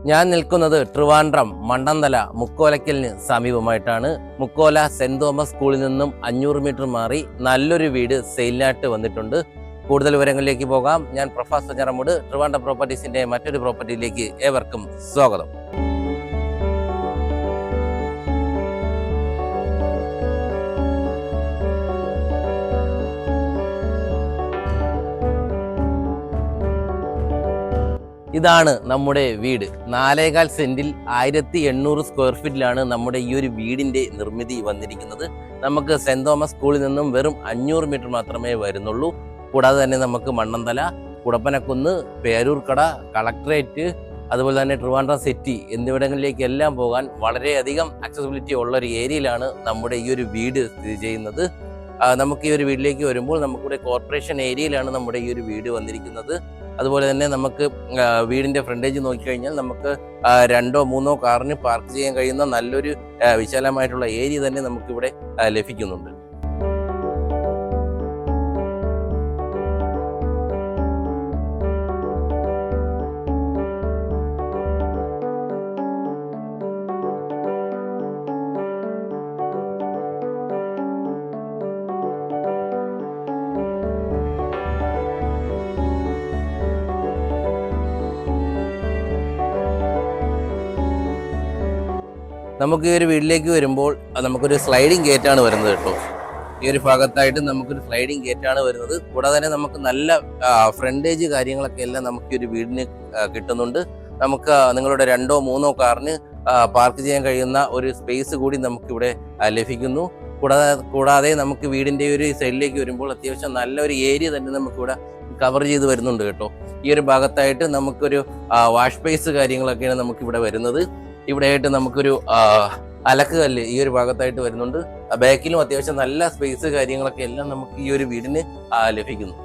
ഞാൻ നിൽക്കുന്നത് Trivandrum Mannanthala മുക്കോലയ്ക്കലിന് സമീപമായിട്ടാണ്. Mukkola saint Thomas സ്കൂളിൽ നിന്നും 500 മീറ്റർ മാറി നല്ലൊരു വീട് സെയിലിനായിട്ട് വന്നിട്ടുണ്ട്. കൂടുതൽ വിവരങ്ങളിലേക്ക് പോകാം. ഞാൻ പ്രൊഫസർ ജറമുട്, ട്രിവാൻഡ്രം പ്രോപ്പർട്ടീസിന്റെ മറ്റൊരു പ്രോപ്പർട്ടിയിലേക്ക് ഏവർക്കും സ്വാഗതം. ഇതാണ് നമ്മുടെ വീട്. 4.25 സെന്റിൽ 1800 സ്ക്വയർ ഫീറ്റിലാണ് നമ്മുടെ ഈ ഒരു വീടിന്റെ നിർമ്മിതി വന്നിരിക്കുന്നത്. നമുക്ക് സെന്റ് തോമസ് സ്കൂളിൽ നിന്നും വെറും 500 മീറ്റർ മാത്രമേ വരുന്നുള്ളൂ. കൂടാതെ തന്നെ നമുക്ക് മണ്ണന്തല, കുടപ്പനക്കുന്ന്, പേരൂർക്കട, കളക്ടറേറ്റ്, അതുപോലെ തന്നെ ട്രിവാൻഡ്രം സിറ്റി എന്നിവിടങ്ങളിലേക്കെല്ലാം പോകാൻ വളരെയധികം ആക്സസിബിലിറ്റി ഉള്ള ഒരു ഏരിയയിലാണ് നമ്മുടെ ഈ ഒരു വീട് സ്ഥിതി ചെയ്യുന്നത്. നമുക്ക് ഈ ഒരു വീട്ടിലേക്ക് വരുമ്പോൾ നമുക്കിവിടെ കോർപ്പറേഷൻ ഏരിയയിലാണ് നമ്മുടെ ഈ ഒരു വീട് വന്നിരിക്കുന്നത്. അതുപോലെ തന്നെ നമുക്ക് വീടിന്റെ ഫ്രണ്ടേജ് നോക്കിക്കഴിഞ്ഞാൽ നമുക്ക് 2-3 കാറിന് പാർക്ക് ചെയ്യാൻ കഴിയുന്ന നല്ലൊരു വിശാലമായിട്ടുള്ള ഏരിയ തന്നെ നമുക്കിവിടെ ലഭിക്കുന്നുണ്ട്. നമുക്ക് ഈ ഒരു വീട്ടിലേക്ക് വരുമ്പോൾ നമുക്കൊരു സ്ലൈഡിങ് ഗേറ്റാണ് വരുന്നത് കേട്ടോ. ഈ ഒരു ഭാഗത്തായിട്ട് നമുക്കൊരു സ്ലൈഡിങ് ഗേറ്റാണ് വരുന്നത്. കൂടാതെ തന്നെ നമുക്ക് നല്ല ഫ്രണ്ടേജ് കാര്യങ്ങളൊക്കെ എല്ലാം നമുക്ക് ഈ ഒരു വീടിന് കിട്ടുന്നുണ്ട്. നമുക്ക് നിങ്ങളുടെ 2-3 കാറിന് പാർക്ക് ചെയ്യാൻ കഴിയുന്ന ഒരു സ്പേസ് കൂടി നമുക്കിവിടെ ലഭിക്കുന്നു. കൂടാതെ നമുക്ക് വീടിൻ്റെ ഒരു സൈഡിലേക്ക് വരുമ്പോൾ അത്യാവശ്യം നല്ലൊരു ഏരിയ തന്നെ നമുക്കിവിടെ കവർ ചെയ്ത് വരുന്നുണ്ട് കേട്ടോ. ഈ ഒരു ഭാഗത്തായിട്ട് നമുക്കൊരു വാഷ് സ്പേസ് കാര്യങ്ങളൊക്കെയാണ് നമുക്കിവിടെ വരുന്നത്. ഇവിടെ ആയിട്ട് നമുക്കൊരു അലക്ക് കല്ല് ഈ ഒരു ഭാഗത്തായിട്ട് വരുന്നുണ്ട്. ബാക്കിലും അത്യാവശ്യം നല്ല സ്പേസ് കാര്യങ്ങളൊക്കെ എല്ലാം നമുക്ക് ഈ ഒരു വീടിന് ലഭിക്കുന്നു.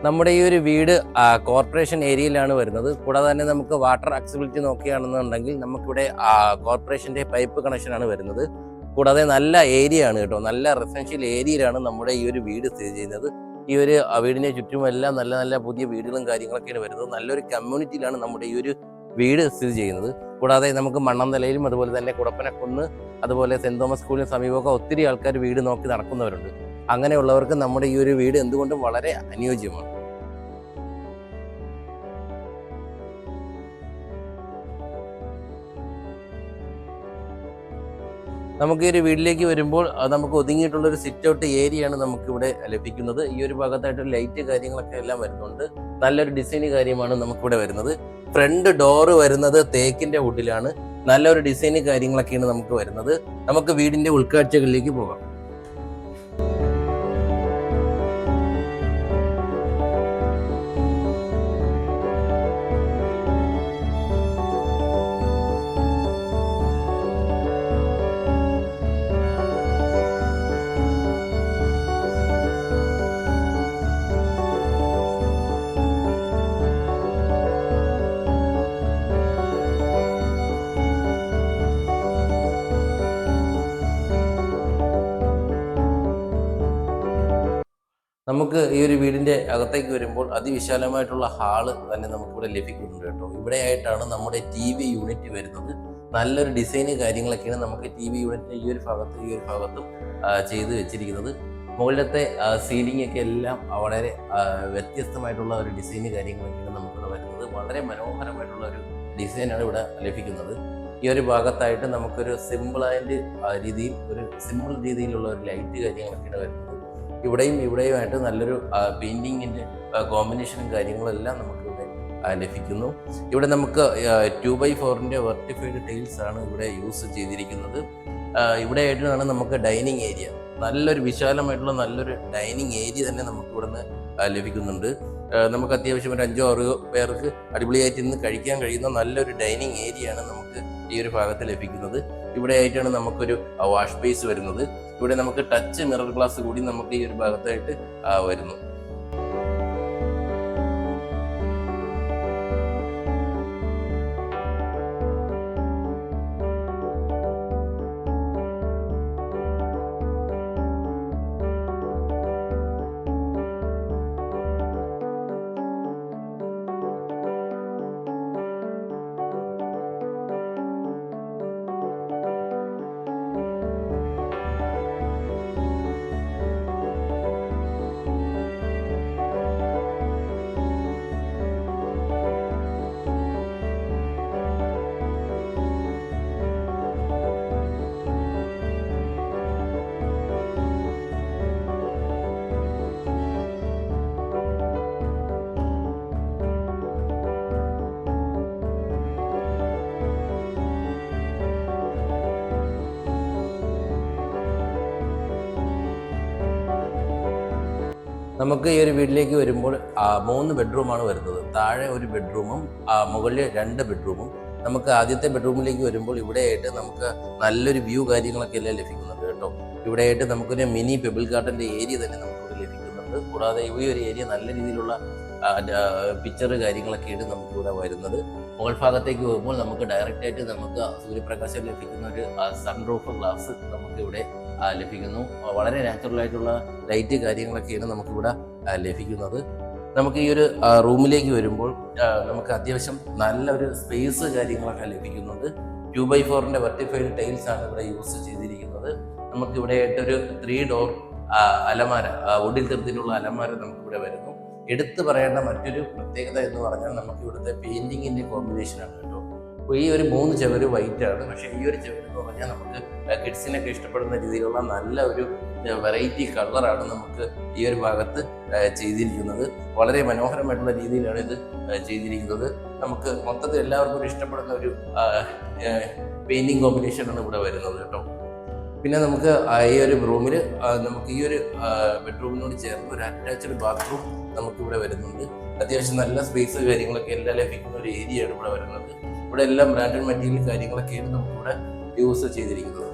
നമ്മുടെ ഈ ഒരു വീട് കോർപ്പറേഷൻ ഏരിയയിലാണ് വരുന്നത്. കൂടാതെ തന്നെ നമുക്ക് വാട്ടർ ആക്സസിബിലിറ്റി നോക്കുകയാണെന്നുണ്ടെങ്കിൽ നമുക്കിവിടെ കോർപ്പറേഷൻ്റെ പൈപ്പ് കണക്ഷനാണ് വരുന്നത്. കൂടാതെ നല്ല ഏരിയ ആണ് കേട്ടോ, നല്ല റെസിഡൻഷ്യൽ ഏരിയയിലാണ് നമ്മുടെ ഈ ഒരു വീട് സ്ഥിതി ചെയ്യുന്നത്. ഈ ഒരു വീടിനെ ചുറ്റുമെല്ലാം നല്ല നല്ല പുതിയ വീടുകളും കാര്യങ്ങളൊക്കെയാണ് വരുന്നത്. നല്ലൊരു കമ്മ്യൂണിറ്റിയിലാണ് നമ്മുടെ ഈ ഒരു വീട് സ്ഥിതി ചെയ്യുന്നത്. കൂടാതെ നമുക്ക് മണ്ണന്തലയിലും അതുപോലെ തന്നെ കുടപ്പനക്കുന്ന്, അതുപോലെ സെന്റ് തോമസ് സ്കൂളിന് സമീപമൊക്കെ ഒത്തിരി ആൾക്കാർ വീട് നോക്കി നടക്കുന്നവരുണ്ട്. അങ്ങനെയുള്ളവർക്ക് നമ്മുടെ ഈ ഒരു വീട് എന്തുകൊണ്ടും വളരെ അനുയോജ്യമാണ്. നമുക്ക് ഈ ഒരു വീട്ടിലേക്ക് വരുമ്പോൾ നമുക്ക് ഒതുങ്ങിയിട്ടുള്ളൊരു സിറ്റ് ഔട്ട് ഏരിയയാണ് നമുക്കിവിടെ ലഭിക്കുന്നത്. ഈ ഒരു ഭാഗത്തായിട്ട് ലൈറ്റ് കാര്യങ്ങളൊക്കെ എല്ലാം വരുന്നുണ്ട്. നല്ലൊരു ഡിസൈൻ കാര്യമാണ് നമുക്കിവിടെ വരുന്നത്. ഫ്രണ്ട് ഡോറ് വരുന്നത് തേക്കിന്റെ വുഡിലാണ്. നല്ലൊരു ഡിസൈൻ കാര്യങ്ങളൊക്കെയാണ് നമുക്ക് വരുന്നത്. നമുക്ക് വീടിന്റെ ഉൾക്കാഴ്ചകളിലേക്ക് പോകാം. നമുക്ക് ഈ ഒരു വീടിൻ്റെ അകത്തേക്ക് വരുമ്പോൾ അതിവിശാലമായിട്ടുള്ള ഹാള് തന്നെ നമുക്കിവിടെ ലഭിക്കുന്നുണ്ട് കേട്ടോ. ഇവിടെയായിട്ടാണ് നമ്മുടെ TV യൂണിറ്റ് വരുന്നത്. നല്ലൊരു ഡിസൈന് കാര്യങ്ങളൊക്കെയാണ് നമുക്ക് TV യൂണിറ്റിൻ്റെ ഈ ഒരു ഭാഗത്തും ചെയ്ത് വെച്ചിരിക്കുന്നത്. മുകളിലത്തെ സീലിംഗ് ഒക്കെ എല്ലാം വളരെ വ്യത്യസ്തമായിട്ടുള്ള ഒരു ഡിസൈന് കാര്യങ്ങളൊക്കെയാണ് നമുക്കിവിടെ വരുന്നത്. വളരെ മനോഹരമായിട്ടുള്ള ഒരു ഡിസൈനാണ് ഇവിടെ ലഭിക്കുന്നത്. ഈ ഒരു ഭാഗത്തായിട്ട് നമുക്കൊരു സിമ്പിൾ രീതിയിലുള്ള ഒരു ലൈറ്റ് കാര്യങ്ങളൊക്കെയാണ് വരുന്നത്. ഇവിടെയുമായിട്ട് നല്ലൊരു പെയിൻറ്റിങ്ങിൻ്റെ കോമ്പിനേഷനും കാര്യങ്ങളെല്ലാം നമുക്കിവിടെ ലഭിക്കുന്നു. ഇവിടെ നമുക്ക് 2x4 വെർട്ടിഫൈഡ് ടൈൽസ് ആണ് ഇവിടെ യൂസ് ചെയ്തിരിക്കുന്നത്. ഇവിടെയായിട്ടാണ് നമുക്ക് ഡൈനിങ് ഏരിയ, നല്ലൊരു വിശാലമായിട്ടുള്ള നല്ലൊരു ഡൈനിങ് ഏരിയ തന്നെ നമുക്ക് ഇവിടുന്ന് ലഭിക്കുന്നുണ്ട്. നമുക്ക് അത്യാവശ്യം ഒരു 5-6 പേർക്ക് അടിപൊളിയായിട്ട് ഇന്ന് കഴിക്കാൻ കഴിയുന്ന നല്ലൊരു ഡൈനിങ് ഏരിയ ആണ് നമുക്ക് ഈ ഒരു ഭാഗത്ത് ലഭിക്കുന്നത്. ഇവിടെ ആയിട്ടാണ് നമുക്കൊരു വാഷ് ബേസ് വരുന്നത്. ഇവിടെ നമുക്ക് ടച്ച് മിറർ ഗ്ലാസ് കൂടി നമുക്ക് ഈ ഒരു ഭാഗത്തായിട്ട് വരുന്നു. നമുക്ക് ഈ ഒരു വീട്ടിലേക്ക് വരുമ്പോൾ 3 ബെഡ്റൂമാണ് വരുന്നത്. താഴെ ഒരു ബെഡ്റൂമും മുകളിൽ 2 ബെഡ്റൂമും. നമുക്ക് ആദ്യത്തെ ബെഡ്റൂമിലേക്ക് വരുമ്പോൾ ഇവിടെയായിട്ട് നമുക്ക് നല്ലൊരു വ്യൂ കാര്യങ്ങളൊക്കെ എല്ലാം ലഭിക്കുന്നുണ്ട് കേട്ടോ. ഇവിടെയായിട്ട് നമുക്കൊരു മിനി പെബിൾ ഗാർഡൻ്റെ ഏരിയ തന്നെ നമുക്കിവിടെ ലഭിക്കുന്നുണ്ട്. കൂടാതെ ഈ ഒരു ഏരിയ നല്ല രീതിയിലുള്ള പിക്ചർ കാര്യങ്ങളൊക്കെയാണ് നമുക്കിവിടെ വരുന്നത്. മുകൾ ഭാഗത്തേക്ക് പോകുമ്പോൾ നമുക്ക് ഡയറക്റ്റായിട്ട് നമുക്ക് സൂര്യപ്രകാശം ലഭിക്കുന്ന ഒരു സൺറൂഫ് ഗ്ലാസ് നമുക്കിവിടെ ലഭിക്കുന്നു. വളരെ നാച്ചുറലായിട്ടുള്ള ലൈറ്റ് കാര്യങ്ങളൊക്കെയാണ് നമുക്കിവിടെ ലഭിക്കുന്നത്. നമുക്ക് ഈ ഒരു റൂമിലേക്ക് വരുമ്പോൾ നമുക്ക് അത്യാവശ്യം നല്ലൊരു സ്പേസ് കാര്യങ്ങളൊക്കെ ലഭിക്കുന്നുണ്ട്. 2x4 വെർട്ടിഫൈഡ് ടൈൽസ് ആണ് ഇവിടെ യൂസ് ചെയ്തിരിക്കുന്നത്. നമുക്കിവിടെ ആയിട്ടൊരു 3 ഡോർ അലമാര, വുഡിൽ തീർത്തിട്ടുള്ള അലമാര നമുക്കിവിടെ വരുന്നു. എടുത്തു പറയേണ്ട മറ്റൊരു പ്രത്യേകത എന്ന് പറഞ്ഞാൽ നമുക്ക് ഇവിടുത്തെ പെയിൻറ്റിങ്ങിൻ്റെ കോമ്പിനേഷനാണ് കേട്ടോ. അപ്പോൾ ഈ ഒരു 3 ചുവര് വൈറ്റ് ആണ്. പക്ഷേ ഈ ഒരു ചുവര് എന്ന് പറഞ്ഞാൽ നമുക്ക് കിഡ്സിനൊക്കെ ഇഷ്ടപ്പെടുന്ന രീതിയിലുള്ള നല്ല ഒരു വെറൈറ്റി കളറാണ് നമുക്ക് ഈ ഒരു ഭാഗത്ത് ചെയ്തിരിക്കുന്നത്. വളരെ മനോഹരമായിട്ടുള്ള രീതിയിലാണ് ഇത് ചെയ്തിരിക്കുന്നത്. നമുക്ക് മൊത്തത്തിൽ എല്ലാവർക്കും ഒരു ഇഷ്ടപ്പെടുന്ന ഒരു പെയിൻറ്റിങ് കോമ്പിനേഷനാണ് ഇവിടെ വരുന്നത് കേട്ടോ. പിന്നെ നമുക്ക് ഈ ഒരു റൂമിൽ നമുക്ക് ഈ ഒരു ബെഡ്റൂമിനോട് ചേർന്ന് ഒരു അറ്റാച്ച്ഡ് ബാത്റൂം നമുക്കിവിടെ വരുന്നുണ്ട്. അത്യാവശ്യം നല്ല സ്പേസ് കാര്യങ്ങളൊക്കെ എല്ലാം ലഭിക്കുന്ന ഒരു ഏരിയയാണ് ഇവിടെ വരുന്നത്. ഇവിടെ എല്ലാം ബ്രാൻഡഡ് മെറ്റീരിയൽ കാര്യങ്ങളൊക്കെയാണ് നമുക്കിവിടെ യൂസ് ചെയ്തിരിക്കുന്നത്.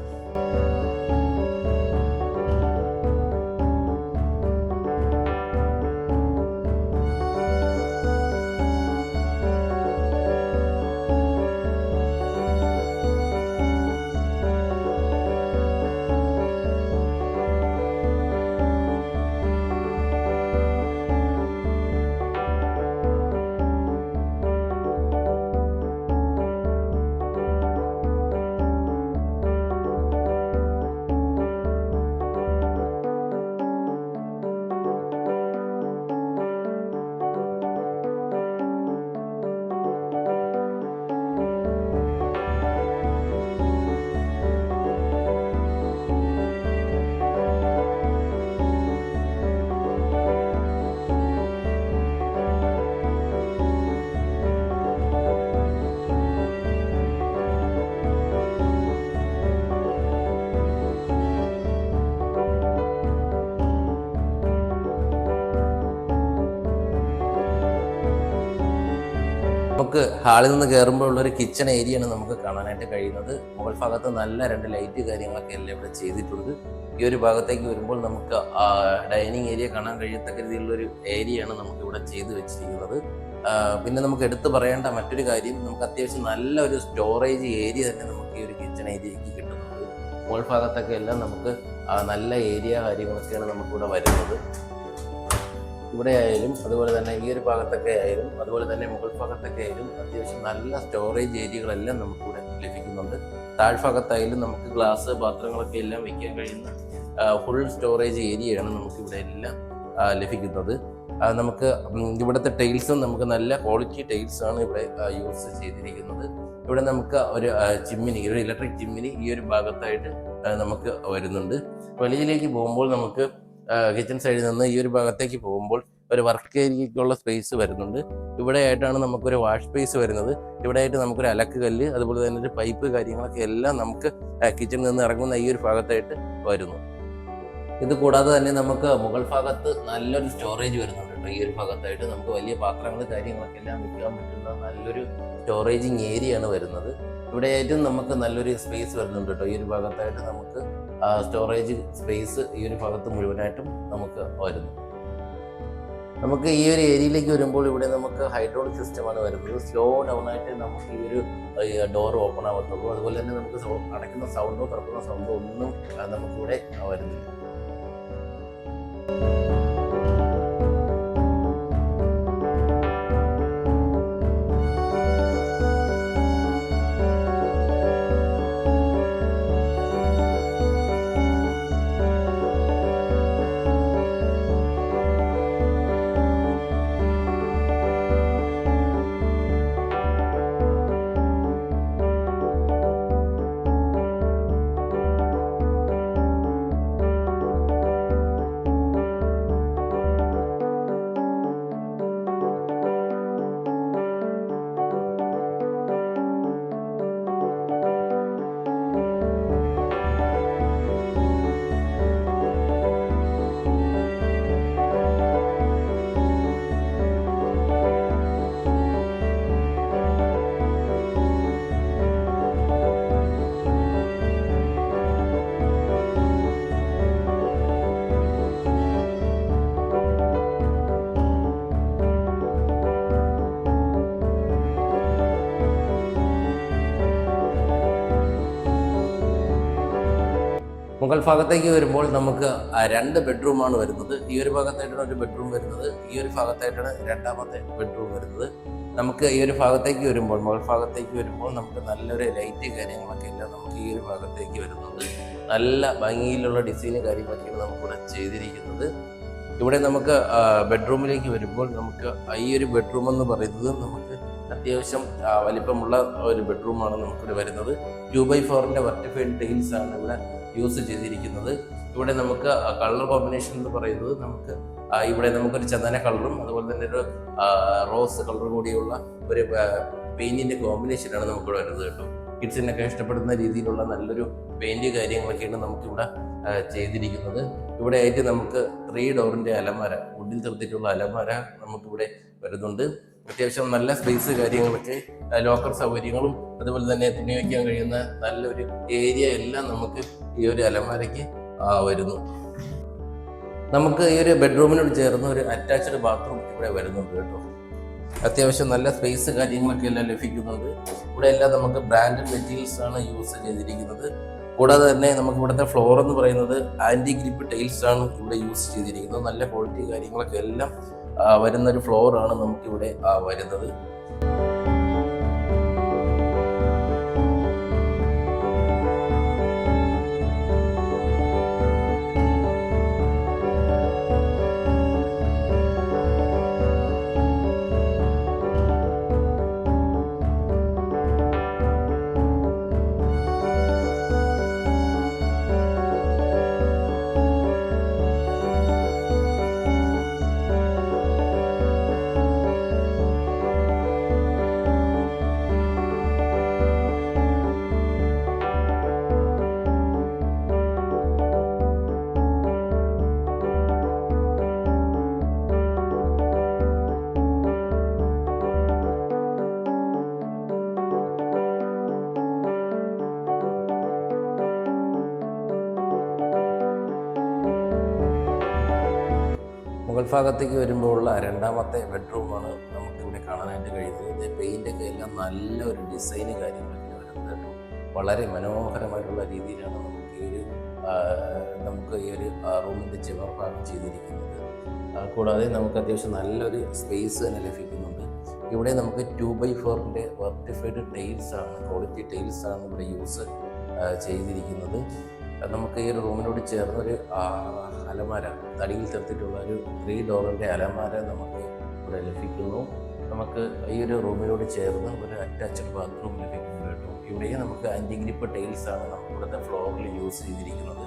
നമുക്ക് ഹാളിൽ നിന്ന് കയറുമ്പോൾ ഉള്ളൊരു കിച്ചൺ ഏരിയയാണ് നമുക്ക് കാണാനായിട്ട് കഴിയുന്നത്. മുകൾ ഭാഗത്ത് നല്ല 2 ലൈറ്റ് കാര്യങ്ങളൊക്കെ എല്ലാം ഇവിടെ ചെയ്തിട്ടുണ്ട്. ഈ ഒരു ഭാഗത്തേക്ക് വരുമ്പോൾ നമുക്ക് ഡൈനിങ് ഏരിയ കാണാൻ കഴിയത്തക്ക രീതിയിലുള്ളൊരു ഏരിയയാണ് നമുക്കിവിടെ ചെയ്ത് വെച്ചിരിക്കുന്നത്. പിന്നെ നമുക്ക് എടുത്തു പറയേണ്ട മറ്റൊരു കാര്യം, നമുക്ക് അത്യാവശ്യം നല്ലൊരു സ്റ്റോറേജ് ഏരിയ തന്നെ നമുക്ക് ഈ ഒരു കിച്ചൺ ഏരിയയ്ക്ക് കിട്ടുന്നുണ്ട്. മുകൾ ഭാഗത്തൊക്കെ എല്ലാം നമുക്ക് നല്ല ഏരിയ കാര്യങ്ങളൊക്കെയാണ് നമുക്കിവിടെ വരുന്നത്. ഇവിടെ ആയാലും അതുപോലെ തന്നെ ഈ ഒരു ഭാഗത്തൊക്കെ ആയാലും അതുപോലെ തന്നെ മുകൾ ഭാഗത്തൊക്കെ ആയാലും അത്യാവശ്യം നല്ല സ്റ്റോറേജ് ഏരിയകളെല്ലാം നമുക്കിവിടെ ലഭിക്കുന്നുണ്ട്. താഴ്ഭാഗത്തായാലും നമുക്ക് ഗ്ലാസ് പാത്രങ്ങളൊക്കെ എല്ലാം വയ്ക്കാൻ കഴിയുന്ന ഫുൾ സ്റ്റോറേജ് ഏരിയയാണ് നമുക്കിവിടെ എല്ലാം ലഭിക്കുന്നത്. നമുക്ക് ഇവിടുത്തെ ടൈൽസും നമുക്ക് നല്ല ക്വാളിറ്റി ടൈൽസാണ് ഇവിടെ യൂസ് ചെയ്തിരിക്കുന്നത്. ഇവിടെ നമുക്ക് ഒരു ചിമ്മിനി, ഒരു ഇലക്ട്രിക് ചിമ്മിനി ഈ ഒരു ഭാഗത്തായിട്ട് നമുക്ക് വരുന്നുണ്ട്. വെളിയിലേക്ക് പോകുമ്പോൾ നമുക്ക് കിച്ചൺ സൈഡിൽ നിന്ന് ഈ ഒരു ഭാഗത്തേക്ക് പോകുമ്പോൾ ഒരു വർക്ക് ഏരിയയ്ക്കുള്ള സ്പേസ് വരുന്നുണ്ട്. ഇവിടെ ആയിട്ടാണ് നമുക്കൊരു വാഷ് സ്പേസ് വരുന്നത്. ഇവിടെ ആയിട്ട് നമുക്കൊരു അലക്ക് കല്ല്, അതുപോലെ തന്നെ ഒരു പൈപ്പ് കാര്യങ്ങളൊക്കെ എല്ലാം നമുക്ക് കിച്ചണിൽ നിന്ന് ഇറങ്ങുന്ന ഈ ഒരു ഭാഗത്തായിട്ട് വരുന്നു. ഇത് കൂടാതെ തന്നെ നമുക്ക് മുകൾ ഭാഗത്ത് നല്ലൊരു സ്റ്റോറേജ് വരുന്നുണ്ട് കേട്ടോ. ഈ ഒരു ഭാഗത്തായിട്ട് നമുക്ക് വലിയ പാത്രങ്ങൾ കാര്യങ്ങളൊക്കെ എല്ലാം വെക്കാൻ പറ്റുന്ന നല്ലൊരു സ്റ്റോറേജിങ് ഏരിയ ആണ് വരുന്നത്. ഇവിടെയായിട്ടും നമുക്ക് നല്ലൊരു സ്പേസ് വരുന്നുണ്ട് കേട്ടോ. ഈ ഒരു ഭാഗത്തായിട്ട് നമുക്ക് സ്റ്റോറേജ് സ്പേസ് ഈ ഒരു ഭാഗത്ത് മുഴുവനായിട്ടും നമുക്ക് വരുന്നു. നമുക്ക് ഈ ഒരു ഏരിയയിലേക്ക് വരുമ്പോൾ ഇവിടെ നമുക്ക് ഹൈഡ്രോളിക് സിസ്റ്റമാണ് വരുന്നത്. സ്ലോ ഡൗൺ ആയിട്ട് നമുക്ക് ഈ ഒരു ഡോർ ഓപ്പൺ ആവത്തുള്ളൂ. അതുപോലെ തന്നെ നമുക്ക് അടയ്ക്കുന്ന സൗണ്ടോ തുറക്കുന്ന സൗണ്ടോ ഒന്നും നമുക്കിവിടെ വരുന്നില്ല. മുകൾ ഭാഗത്തേക്ക് വരുമ്പോൾ നമുക്ക് 2 ബെഡ്റൂമാണ് വരുന്നത്. ഈ ഒരു ഭാഗത്തായിട്ടാണ് ഒരു ബെഡ്റൂം വരുന്നത്, ഈ ഒരു ഭാഗത്തായിട്ടാണ് രണ്ടാമത്തെ ബെഡ്റൂം വരുന്നത്. നമുക്ക് ഈ ഒരു ഭാഗത്തേക്ക് വരുമ്പോൾ, മുകൾ ഭാഗത്തേക്ക് വരുമ്പോൾ നമുക്ക് നല്ലൊരു ലൈറ്റ് കാര്യങ്ങളൊക്കെ എല്ലാം നമുക്ക് ഈ ഒരു ഭാഗത്തേക്ക് വരുന്നുണ്ട്. നല്ല ഭംഗിയിലുള്ള ഡിസൈന് കാര്യങ്ങളൊക്കെയാണ് നമുക്കിവിടെ ചെയ്തിരിക്കുന്നത്. ഇവിടെ നമുക്ക് ബെഡ്റൂമിലേക്ക് വരുമ്പോൾ നമുക്ക് ഈ ഒരു ബെഡ്റൂം എന്ന് പറയുന്നത് നമുക്ക് അത്യാവശ്യം വലിപ്പമുള്ള ഒരു ബെഡ്റൂമാണ് നമുക്കിവിടെ വരുന്നത്. 2x4 വെർട്ടിഫൈഡ് ടൈൽസ് ആണ് ഇവിടെ യൂസ് ചെയ്തിരിക്കുന്നത്. ഇവിടെ നമുക്ക് കളർ കോമ്പിനേഷൻ എന്ന് പറയുന്നത് നമുക്ക് ഇവിടെ നമുക്കൊരു ചന്ദന കളറും അതുപോലെ തന്നെ ഒരു റോസ് കളർ കൂടിയുള്ള ഒരു പെയിന്റിന്റെ കോമ്പിനേഷനാണ് നമുക്കിവിടെ വരുന്നത് കേട്ടോ. കിഡ്സിനൊക്കെ ഇഷ്ടപ്പെടുന്ന രീതിയിലുള്ള നല്ലൊരു പെയിന്റ് കാര്യങ്ങളൊക്കെയാണ് നമുക്കിവിടെ ചെയ്തിരിക്കുന്നത്. ഇവിടെ ആയിട്ട് നമുക്ക് 3 ഡോറിന്റെ അലമാര, വുഡിൽ തീർത്തിട്ടുള്ള അലമാര നമുക്കിവിടെ വരുന്നുണ്ട്. അത്യാവശ്യം നല്ല സ്പേസ് കാര്യങ്ങളൊക്കെ, ലോക്കർ സൗകര്യങ്ങളും അതുപോലെ തന്നെ തുണി വയ്ക്കാൻ കഴിയുന്ന നല്ലൊരു ഏരിയ എല്ലാം നമുക്ക് ഈ ഒരു അലമാരയ്ക്ക് വരുന്നു. നമുക്ക് ഈ ഒരു ബെഡ്റൂമിനോട് ചേർന്ന് ഒരു അറ്റാച്ച്ഡ് ബാത്റൂം ഇവിടെ വരുന്നുണ്ട് കേട്ടോ. അത്യാവശ്യം നല്ല സ്പേസ് കാര്യങ്ങളൊക്കെ എല്ലാം ലഭിക്കുന്നുണ്ട്. ഇവിടെ എല്ലാം നമുക്ക് ബ്രാൻഡഡ് മെറ്റീരിയൽസ് ആണ് യൂസ് ചെയ്തിരിക്കുന്നത്. കൂടാതെ തന്നെ നമുക്ക് ഇവിടുത്തെ ഫ്ലോർ എന്ന് പറയുന്നത് ആൻറ്റി ഗ്രിപ്പ് ടൈൽസ് ആണ് ഇവിടെ യൂസ് ചെയ്തിരിക്കുന്നത്. നല്ല ക്വാളിറ്റി കാര്യങ്ങളൊക്കെ എല്ലാം വരുന്നൊരു ഫ്ലോറാണ് നമുക്കിവിടെ വരുന്നത്. മുകൾ ഭാഗത്തേക്ക് വരുമ്പോഴുള്ള രണ്ടാമത്തെ ബെഡ്റൂമാണ് നമുക്കിവിടെ കാണാനായിട്ട് കഴിയുന്നത്. പെയിൻ്റൊക്കെ എല്ലാം നല്ല ഒരു ഡിസൈന് കാര്യങ്ങളൊക്കെ വരുന്നത് കേട്ടോ. വളരെ മനോഹരമായിട്ടുള്ള രീതിയിലാണ് നമുക്ക് ഈ ഒരു റൂമിൻ്റെ ചുവർ ഭാഗം ചെയ്തിരിക്കുന്നത്. കൂടാതെ നമുക്ക് അത്യാവശ്യം നല്ലൊരു സ്പേസ് തന്നെ ലഭിക്കുന്നുണ്ട്. ഇവിടെ നമുക്ക് 2x4 വെർട്ടിഫൈഡ് ടൈൽസാണ്, ക്വാളിറ്റി ടൈൽസാണ് ഇവിടെ യൂസ് ചെയ്തിരിക്കുന്നത്. നമുക്ക് ഈ ഒരു റൂമിനോട് ചേർന്നൊരു അലമാര, തടിയിൽ തീർത്തിട്ടുള്ള ഒരു 3 ഡോറിൻ്റെ അലമാര നമുക്ക് ഇവിടെ ലഭിക്കുന്നു. നമുക്ക് ഈ ഒരു റൂമിനോട് ചേർന്ന് ഒരു അറ്റാച്ച്ഡ് ബാത്റൂം ലഭിക്കുന്നു കേട്ടോ. ഇവിടെയും നമുക്ക് ആൻറ്റി ഗ്രിപ്പ് ടൈൽസാണ് നമുക്ക് ഇവിടുത്തെ ഫ്ലോറിൽ യൂസ് ചെയ്തിരിക്കുന്നത്.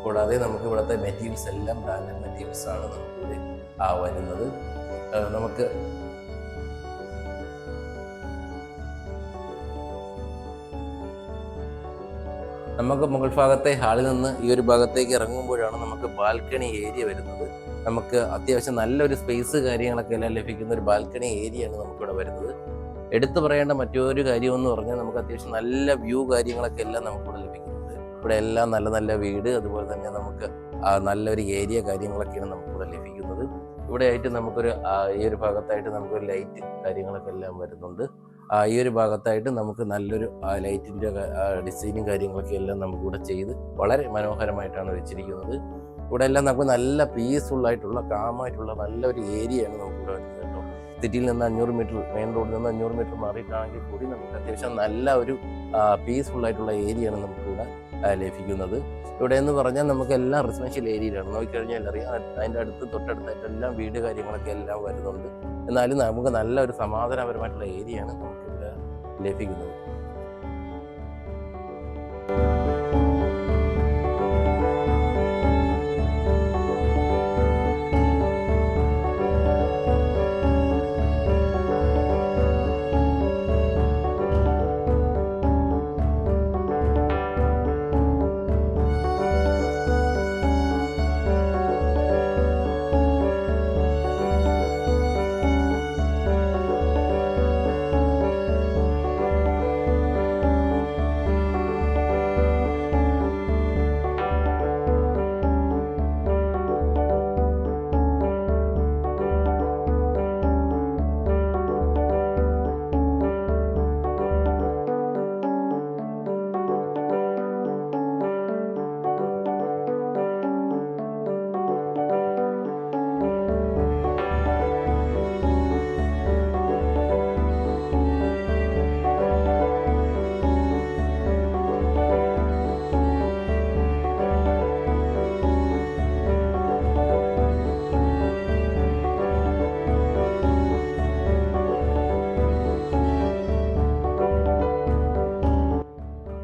കൂടാതെ നമുക്ക് ഇവിടുത്തെ മെറ്റീരിയൽസ് എല്ലാം ബ്രാൻഡഡ് മെറ്റീരിയൽസാണ് നമുക്കിവിടെ വരുന്നത്. നമുക്ക് മുകൾ ഭാഗത്തെ ഹാളിൽ നിന്ന് ഈ ഒരു ഭാഗത്തേക്ക് ഇറങ്ങുമ്പോഴാണ് നമുക്ക് ബാൽക്കണി ഏരിയ വരുന്നത്. നമുക്ക് അത്യാവശ്യം നല്ലൊരു സ്പേസ് കാര്യങ്ങളൊക്കെ എല്ലാം ലഭിക്കുന്ന ഒരു ബാൽക്കണി ഏരിയയാണ് നമുക്കിവിടെ വരുന്നത്. എടുത്തു പറയേണ്ട മറ്റൊരു കാര്യമെന്ന് പറഞ്ഞാൽ നമുക്ക് അത്യാവശ്യം നല്ല വ്യൂ കാര്യങ്ങളൊക്കെ എല്ലാം നമുക്കിവിടെ ലഭിക്കുന്നുണ്ട്. ഇവിടെ എല്ലാം നല്ല നല്ല വീട്, അതുപോലെ തന്നെ നമുക്ക് നല്ലൊരു ഏരിയ കാര്യങ്ങളൊക്കെയാണ് നമുക്കിവിടെ ലഭിക്കുന്നത്. ഇവിടെ ആയിട്ട് നമുക്കൊരു ഈ ഒരു ഭാഗത്തായിട്ട് നമുക്കൊരു ലൈറ്റ് കാര്യങ്ങളൊക്കെ എല്ലാം വരുന്നുണ്ട്. ഈ ഒരു ഭാഗത്തായിട്ട് നമുക്ക് നല്ലൊരു ലൈറ്റിൻ്റെ ഡിസൈനും കാര്യങ്ങളൊക്കെ എല്ലാം നമുക്കിവിടെ ചെയ്ത് വളരെ മനോഹരമായിട്ടാണ് വെച്ചിരിക്കുന്നത്. ഇവിടെ എല്ലാം നമുക്ക് നല്ല പീസ്ഫുള്ളായിട്ടുള്ള കാമായിട്ടുള്ള നല്ലൊരു ഏരിയയാണ് നമുക്കിവിടെ വരുന്നത് കേട്ടോ. സിറ്റിയിൽ നിന്ന് 500 മീറ്റർ, മെയിൻ റോഡിൽ നിന്ന് 500 മീറ്റർ മാറിയിട്ടാണെങ്കിൽ കൂടി നമുക്ക് അത്യാവശ്യം നല്ല ഒരു പീസ്ഫുള്ളായിട്ടുള്ള ഏരിയയാണ് നമുക്കിവിടെ ലഭിക്കുന്നത്. ഇവിടെ എന്ന് പറഞ്ഞാൽ നമുക്ക് എല്ലാം റെസിഡൻഷ്യൽ ഏരിയയിലാണ്. നോക്കിക്കഴിഞ്ഞാൽ അറിയാം, അതിൻ്റെ തൊട്ടടുത്തായിട്ടെല്ലാം വീട് കാര്യങ്ങളൊക്കെ എല്ലാം വരുന്നുണ്ട്. എന്നാലും നമുക്ക് നല്ല ഒരു സമാധാനപരമായിട്ടുള്ള ഏരിയയാണ് നമുക്കിവിടെ ലഭിക്കുന്നത്.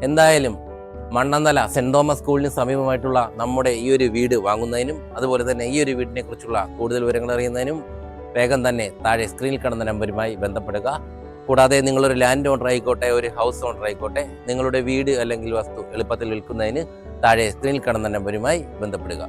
എന്തായാലും മണ്ണന്തല സെന്റ് തോമസ് സ്കൂളിന് സമീപമായിട്ടുള്ള നമ്മുടെ ഈ ഒരു വീട് വാങ്ങുന്നതിനും അതുപോലെ തന്നെ ഈ ഒരു വീടിനെ കുറിച്ചുള്ള കൂടുതൽ വിവരങ്ങൾ അറിയുന്നതിനും വേഗം തന്നെ താഴെ സ്ക്രീനിൽ കാണുന്ന നമ്പറുമായി ബന്ധപ്പെടുക. കൂടാതെ നിങ്ങളൊരു ലാൻഡ് ഓണർ ആയിക്കോട്ടെ, ഒരു ഹൗസ് ഓണർ ആയിക്കോട്ടെ, നിങ്ങളുടെ വീട് അല്ലെങ്കിൽ വസ്തു എളുപ്പത്തിൽ വിൽക്കുന്നതിന് താഴെ സ്ക്രീനിൽ കാണുന്ന നമ്പറുമായി ബന്ധപ്പെടുക.